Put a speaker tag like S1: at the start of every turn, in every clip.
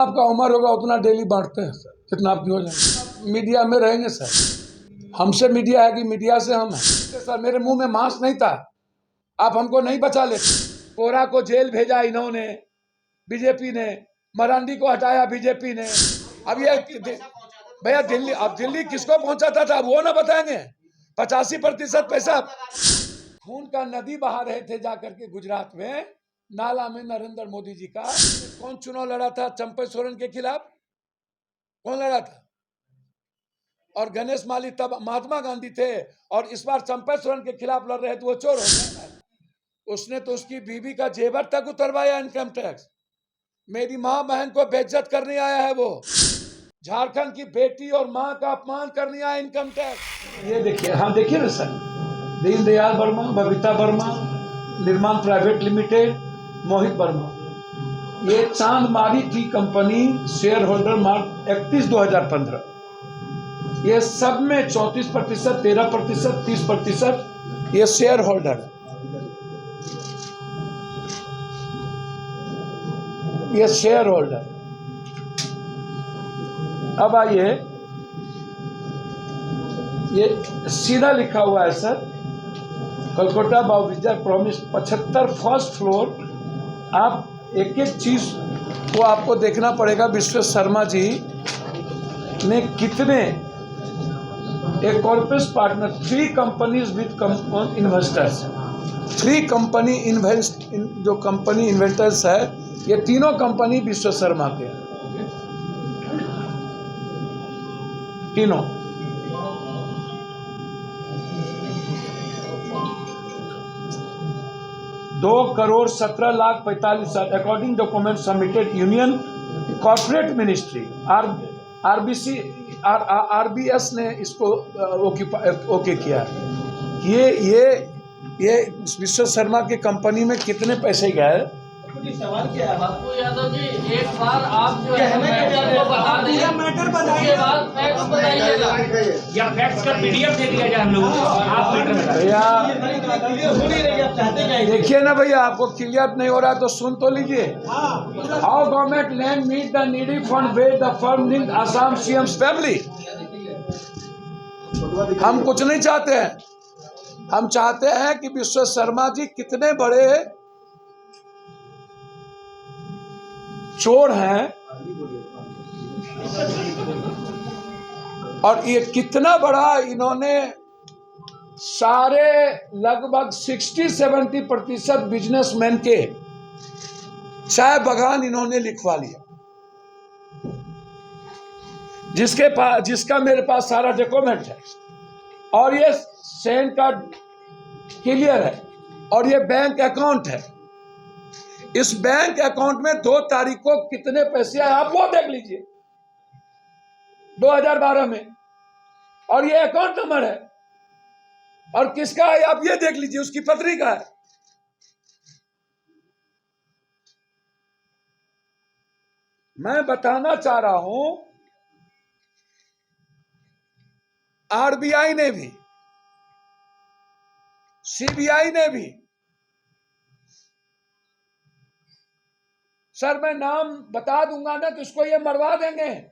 S1: आपका उम्र होगा उतना डेली बांटते हैं सर, कितना आपकी हो जाए। मीडिया में रहेंगे सर, हमसे मीडिया है कि मीडिया से हम हैं सर। मेरे मुंह में मांस नहीं था, आप हमको नहीं बचा लेते। कोरा को जेल भेजा इन्होंने, बीजेपी ने। मरांडी को हटाया बीजेपी ने। अब ये भैया दिल्ली, अब दिल्ली किसको पहुंचाता था वो ना बताएंगे। 85% पैसा खून का नदी बहा रहे थे जाकर के गुजरात में, नाला में नरेंद्र मोदी जी का। कौन चुनाव लड़ा था चंपा सोरेन के खिलाफ? कौन लड़ा था? और गणेश माली तब महात्मा गांधी थे, और इस बार चंपा सोरेन के खिलाफ लड़ रहे थे, वो चोर हो गया। उसने तो उसकी बीवी का जेवर तक उतरवाया इनकम टैक्स। मेरी माँ बहन को बेइज्जत करने आया है वो। झारखंड की बेटी और माँ का अपमान करने आया इनकम टैक्स। ये देखिए, हाँ देखिए ना सर, दीनदयाल वर्मा, बबीता वर्मा, निर्माण प्राइवेट लिमिटेड, मोहित वर्मा। ये चांदमारी टी कंपनी, शेयर होल्डर मार्च 31/2015। ये सब में 34%, 13%, 30% ये शेयर होल्डर है। ये शेयर होल्डर। अब आइए, ये सीधा लिखा हुआ है सर, कलकत्ता बाउविजर प्रॉमिस 75 फर्स्ट फ्लोर। आप एक एक चीज को आपको देखना पड़ेगा। विश्व शर्मा जी ने कितने, एक corporate partner, 3 companies with investors, 3 company जो कंपनी इन्वेस्टर्स है, ये तीनों कंपनी विश्व शर्मा के हैं, तीनों। ₹2,17,45,00,000 according document submitted union corporate ministry. RBS ने इसको ओके किया। ये विश्व शर्मा की कंपनी में कितने पैसे गए?
S2: सवाल क्या है बापू यादव जी, एक बार आप जो है मैटर को बता दीजिए, मैटर बताइए, बाद फैक्ट्स बताइएगा या फैक्ट्स का पीडीएफ दे दिया जाए हम लोगों को। आप मैटर
S1: भैया देखिए ना भैया, आपको क्लियर नहीं हो रहा तो सुन तो लीजिए। How government land meet the needy fund wet the firm link Assam CM's family. हम कुछ नहीं चाहते हैं, हम चाहते हैं कि विश्व शर्मा जी कितने बड़े चोर हैं, और ये कितना बड़ा इन्होंने सारे लगभग 60-70% बिजनेसमैन के चाय बगान इन्होंने लिखवा लिया, जिसका मेरे पास सारा डॉक्यूमेंट है। और ये सैन कार्ड क्लियर है, और ये बैंक अकाउंट है। इस बैंक अकाउंट में 2 तारीख को कितने पैसे आए आप वो देख लीजिए, 2012 में। और ये अकाउंट नंबर है, और किसका है आप ये देख लीजिए, उसकी पत्री का है। मैं बताना चाह रहा हूं, आरबीआई ने भी, सीबीआई ने भी। सर मैं नाम बता दूंगा ना तो इसको ये मरवा देंगे।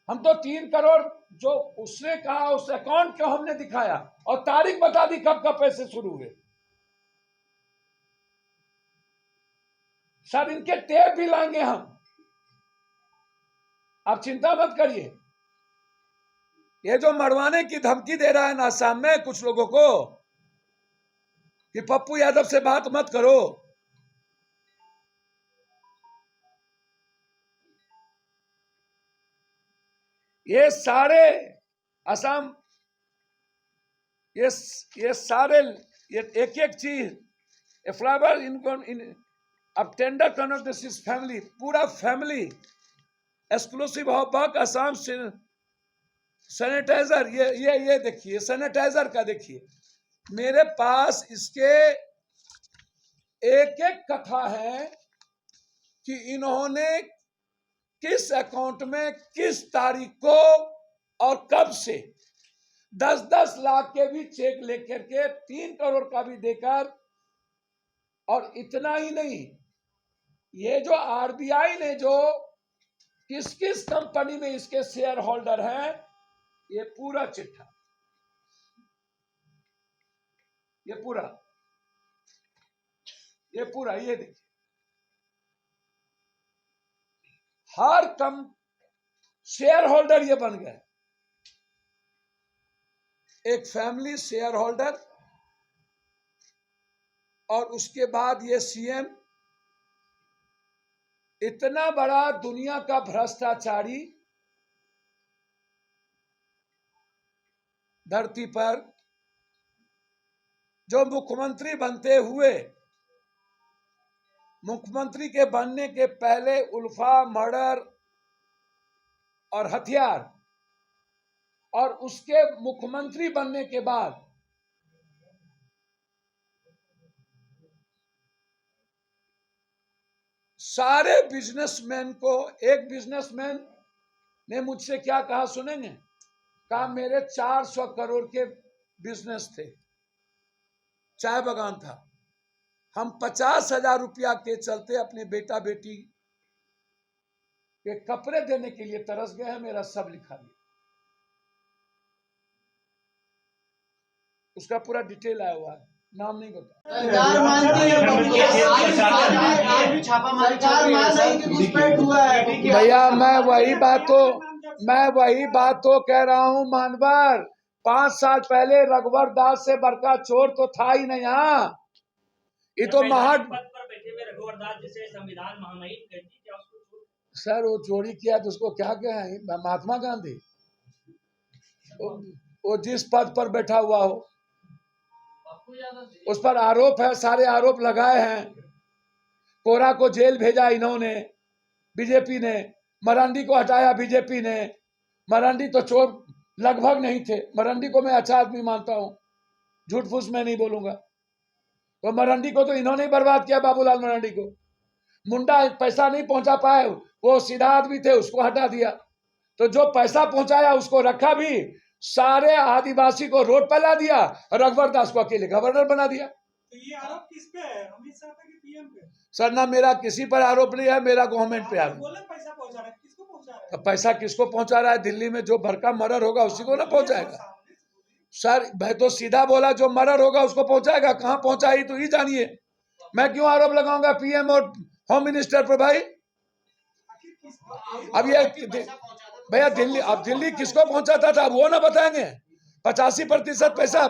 S1: हम तो 3 करोड़ जो उसने कहा, उस अकाउंट को हमने दिखाया, और तारीख बता दी कब कब पैसे शुरू हुए। सर इनके टेप भी लाएंगे हम, आप चिंता मत करिए। ये जो मरवाने की धमकी दे रहा है ना आसाम में कुछ लोगों को कि पप्पू यादव से बात मत करो, ये सारे असम, ये सारे, ये एक एक चीज फ्लावर इन अब टेंडर कन्वर्सेस फैमिली, पूरा family exclusive of buck Assam sanitiser. ये देखिए सैनिटाइजर का, देखिए मेरे पास इसके एक एक कथा है कि इन्होंने किस अकाउंट में किस तारीख को और कब से 10-10 लाख के भी चेक लेकर के 3 करोड़ का भी देकर और इतना ही नहीं, ये जो आरबीआई ने जो किस किस कंपनी में इसके शेयर होल्डर हैं, ये पूरा चिट्ठा, ये पूरा ये देखिए, हर कम शेयर होल्डर ये बन गए, एक फैमिली शेयर होल्डर, और उसके बाद ये सीएम, इतना बड़ा दुनिया का भ्रष्टाचारी धरती पर, जो मुख्यमंत्री बनते हुए, मुख्यमंत्री के बनने के पहले उल्फा, मर्डर और हथियार, और उसके मुख्यमंत्री बनने के बाद सारे बिजनेसमैन को, एक बिजनेसमैन ने मुझसे क्या कहा सुनेंगे, कहा मेरे 400 करोड़ के बिजनेस थे, चाय बागान था, हम 50,000 रुपया के चलते अपने बेटा बेटी के कपड़े देने के लिए तरस गए हैं, मेरा सब लिखा दिया। उसका पूरा डिटेल आया हुआ है, नाम नहीं बता।
S3: सरकार मानती है
S1: भैया मैं वही बात तो कह रहा हूँ मानवर, 5 साल पहले रघुवर दास से बड़का चोर तो था ही नहीं यहाँ। ये तो महान
S2: पद पर बैठे हुए रघुवर दास जिसे संविधान महामहिम कहती, क्या उसको
S1: सर वो चोरी किया तो उसको क्या कहें, महात्मा गांधी, वो जिस पद पर बैठा हुआ हो उस पर आरोप है, सारे आरोप लगाए हैं। कोरा को जेल भेजा इन्होंने, बीजेपी ने, मरांडी को हटाया बीजेपी ने। मरांडी तो चोर लगभग नहीं थे, मरांडी को मैं अच्छा आदमी मानता हूं, झूठ फूस मैं नहीं बोलूंगा। तो मरांडी को तो इन्होंने ही बर्बाद किया, बाबूलाल मरांडी को। मुंडा पैसा नहीं पहुंचा पाए, वो सीधा आदमी थे, उसको हटा दिया। तो जो पैसा पहुंचाया उसको रखा भी, सारे आदिवासी को रोड पर ला दिया, रघुवर दास को अकेले गवर्नर बना दिया।
S4: तो ये आरोप किस पे है, अमित शाह पे कि पीएम पे?
S1: सर ना मेरा किसी पर आरोप नहीं है, मेरा गवर्नमेंट पे आरोप।
S4: बोले पैसा पहुंचा रहा है, किसको पहुंचा रहा है?
S1: तो पैसा किसको पहुंचा रहा है, दिल्ली में जो भड़का मर्डर होगा उसी को ना पहुंचाएगा। सर मैं तो सीधा बोला, जो मर्डर होगा उसको पहुंचाएगा, कहाँ पहुंचा ही तो ही जानिए। मैं क्यों आरोप लगाऊंगा पीएम और होम मिनिस्टर पर भाई। अब ये भैया दिल्ली, अब दिल्ली किसको पहुंचाता था वो ना बताएंगे। 85% पैसा,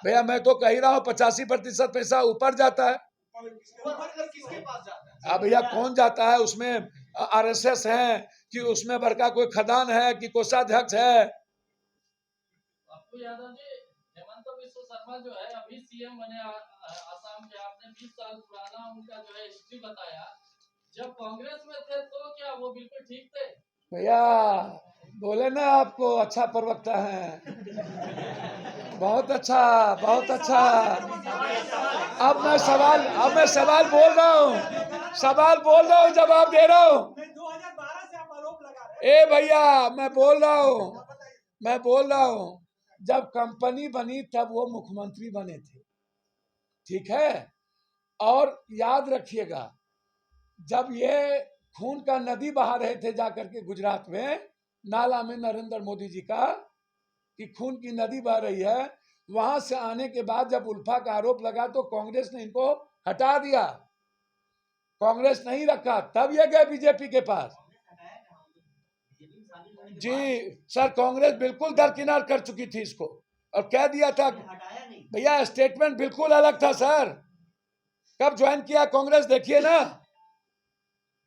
S1: भैया मैं तो कह ही रहा हूँ 85% पैसा ऊपर जाता है। अब भैया कौन जाता है उसमें, आरएसएस है कि उसमें बड़का कोई खदान है कि कोषाध्यक्ष है।
S5: आपको यादव जी, हेमंत बिस्व शर्मा जो है अभी सीएम बने आसाम के, आपने 20 साल पुराना उनका जो है हिस्ट्री बताया। जब कांग्रेस में थे तो क्या वो बिल्कुल ठीक थे?
S1: भैया बोले ना आपको अच्छा प्रवक्ता है, बहुत अच्छा, बहुत अच्छा। अब मैं सवाल बोल रहा हूँ, जवाब दे रहा हूँ।
S4: 2012 से आप आरोप लगा रहे हैं।
S1: ए भैया मैं बोल रहा हूँ, जब कंपनी बनी तब वो मुख्यमंत्री बने थे, ठीक है। और याद रखिएगा, जब ये खून का नदी बहा रहे थे जाकर के गुजरात में, नाला में नरेंद्र मोदी जी का, कि खून की नदी बह रही है, वहां से आने के बाद जब उल्फा का आरोप लगा तो कांग्रेस ने इनको हटा दिया, कांग्रेस नहीं रखा। तब ये गए बीजेपी के पास। जी सर, कांग्रेस बिल्कुल दरकिनार कर चुकी थी इसको, और कह दिया था भैया, स्टेटमेंट बिल्कुल अलग था सर। कब ज्वाइन किया कांग्रेस देखिए ना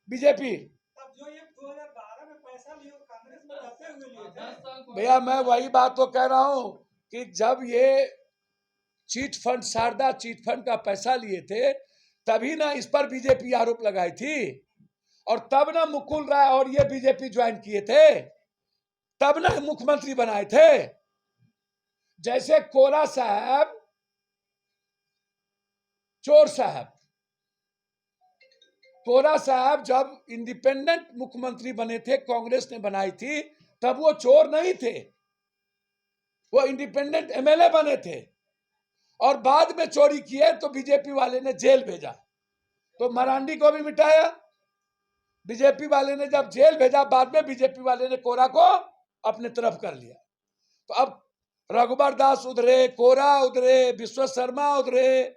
S1: बीजेपी।
S4: तब जो ये 2012 में पैसा लिया कांग्रेस में रहते हुए लिए थे।
S1: भैया मैं वही बात तो कह रहा हूं कि जब ये chit fund, Saradha chit fund का पैसा लिए थे, तभी ना इस पर बीजेपी आरोप लगाई थी, और तब ना मुकुल राय और ये बीजेपी ज्वाइन किए थे, तब ना मुख्यमंत्री बनाए थे। जैसे कोरा साहब, चोर साहब, कोरा साहब जब इंडिपेंडेंट मुख्यमंत्री बने थे, कांग्रेस ने बनाई थी, तब वो चोर नहीं थे, वो इंडिपेंडेंट एमएलए बने थे। और बाद में चोरी किए तो बीजेपी वाले ने जेल भेजा, तो मरांडी को भी मिटाया। बीजेपी वाले ने जब जेल भेजा, बाद में बीजेपी वाले ने कोरा को अपने तरफ कर लिया। तो अब रघुबर दास उधरे, कोरा उधरे, विश्व शर्मा उधरे,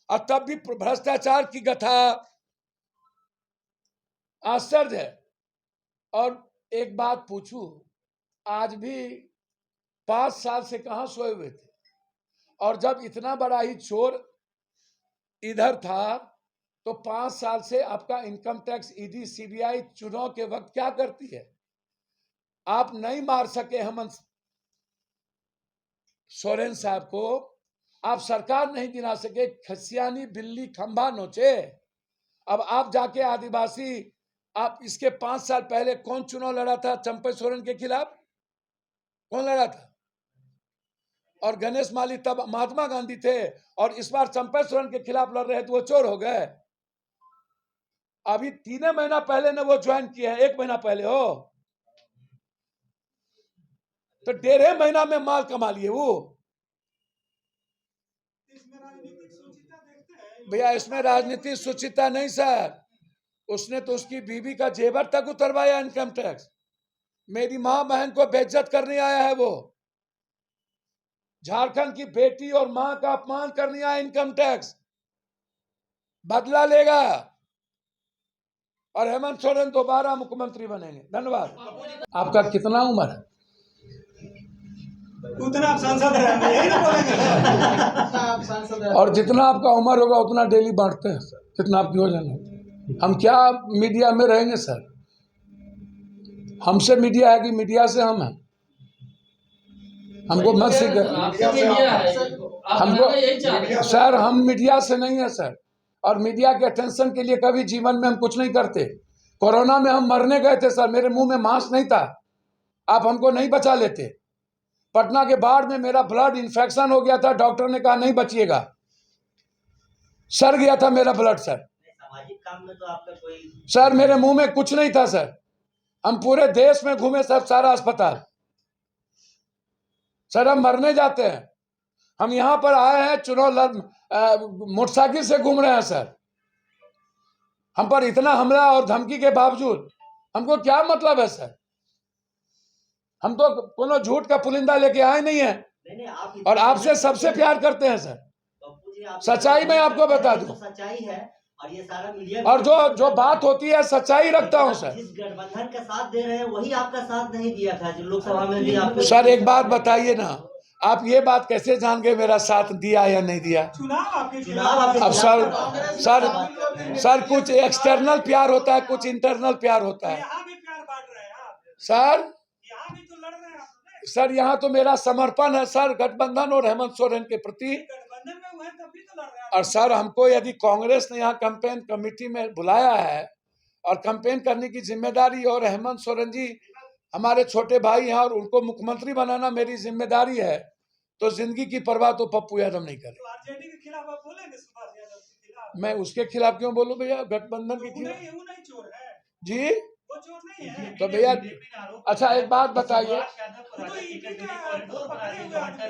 S1: और तब भी भ्रष्टाचार की गथा आश्चर्य है। और एक बात पूछूं, आज भी 5 साल से कहां सोए हुए थे? और जब इतना बड़ा ही चोर इधर था तो 5 साल से आपका इनकम टैक्स, ईडी, सीबीआई चुनाव के वक्त क्या करती है? आप नहीं मार सके हेमंत सोरेन साहब को, आप सरकार नहीं गिरा सके, खसियानी बिल्ली खंभा नोचे। अब आप जाके आदिवासी, आप इसके 5 साल पहले कौन चुनाव लड़ा था चंपई सोरेन के खिलाफ? कौन लड़ा था? और गणेश माली तब महात्मा गांधी थे, और इस बार चंपई सोरेन के खिलाफ लड़ रहे थे, वो चोर हो गए। अभी 3 महीना पहले ने वो ज्वाइन किए हैं, 1 महीना पहले हो, तो 1.5 महीना में माल कमा लिए वो।
S4: इसमें राजनीतिक सुचिता देखते हैं।
S1: भैया इसमें राजनीतिक सुचिता नहीं सर, उसने तो उसकी बीवी का जेवर तक उतरवाया इनकम टैक्स। मेरी माँ बहन को बेइज्जत करने आया है वो, झारखंड की बेटी और मां का अपमान करने आया इनकम टैक्स, बदला लेगा। और हेमंत सोरेन दोबारा मुख्यमंत्री बनेंगे। धन्यवाद। आपका कितना उम्र है?
S4: उतना आप सांसद हैं, यही ना बोलेंगे।
S1: और जितना आपका उम्र होगा उतना डेली बांटते हैं सर, जितना आपकी वजन है। हम क्या मीडिया में रहेंगे सर? हमसे मीडिया है कि मीडिया से हम हैं? हमको मत सिख हमको सर, हम मीडिया से नहीं है सर, और मीडिया के अटेंशन के लिए कभी जीवन में हम कुछ नहीं करते। कोरोना में हम मरने गए थे सर, मेरे मुंह में मास्क नहीं था, आप हमको नहीं बचा लेते। पटना के बाढ़ में मेरा ब्लड इन्फेक्शन हो गया था, डॉक्टर ने कहा नहीं बचिएगा, सड़ गया था मेरा ब्लड सर।
S3: सामाजिक काम में तो आपका कोई
S1: सर मेरे मुंह में कुछ नहीं था सर, हम पूरे देश में घूमे सर, सारा अस्पताल। सर हम मरने जाते हैं, हम यहाँ पर आए हैं चुनाव मोटरसाइकिल से घूम रहे हैं सर। हम पर इतना हमला और धमकी के बावजूद हमको क्या मतलब है सर? हम तो कोनो झूठ का पुलिंदा लेके आए नहीं है,
S3: नहीं आप
S1: और आपसे सबसे प्यार करते हैं सर।
S3: पप्पू जी, आप
S1: सच्चाई मैं आपको बता दूं,
S3: सच्चाई है, और ये सारा मीडिया
S1: और जो बात होती है सच्चाई रखता हूं सर।
S3: जिस गठबंधन का साथ दे रहे हैं वही आपका साथ नहीं दिया था, जो लोकसभा में भी आपको।
S1: सर एक बात बताइए ना, आप ये बात कैसे जान गए मेरा साथ दिया या नहीं दिया?
S4: चुनाव आपके
S3: चुनाव आपके
S1: अब सर कुछ एक्सटर्नल प्यार होता है, कुछ इंटरनल प्यार होता है
S4: यहाँ भी प्यार बांट रहे हैं आप,
S1: सर।
S4: यहाँ भी तो लड़ रहे हैं आप लोग।
S1: सर यहाँ तो मेरा समर्पण है सर गठबंधन और हेमंत सोरेन के प्रति।
S4: गठबंधन में हुए तब भी तो लड़ रहे हैं आप।
S1: और सर हमको यदि कांग्रेस ने यहाँ कैंपेन कमेटी में बुलाया है और कैंपेन करने की जिम्मेदारी, और हेमंत सोरेन जी हमारे छोटे भाई हैं और उनको मुख्यमंत्री बनाना मेरी जिम्मेदारी है, तो जिंदगी की परवाह तो पप्पू यादव नहीं करे।
S4: तो आरजेडी के खिलाफ आप बोलेंगे, सुभाष यादव के खिलाफ?
S1: मैं उसके खिलाफ क्यों बोलूं भैया, गठबंधन के खिलाफ?
S4: वो नहीं चोर है
S1: जी
S4: वो चोर नहीं है।
S1: तो भैया अच्छा एक बात बताइए,
S4: वो तो ईडी का पकड़े हुए आदमी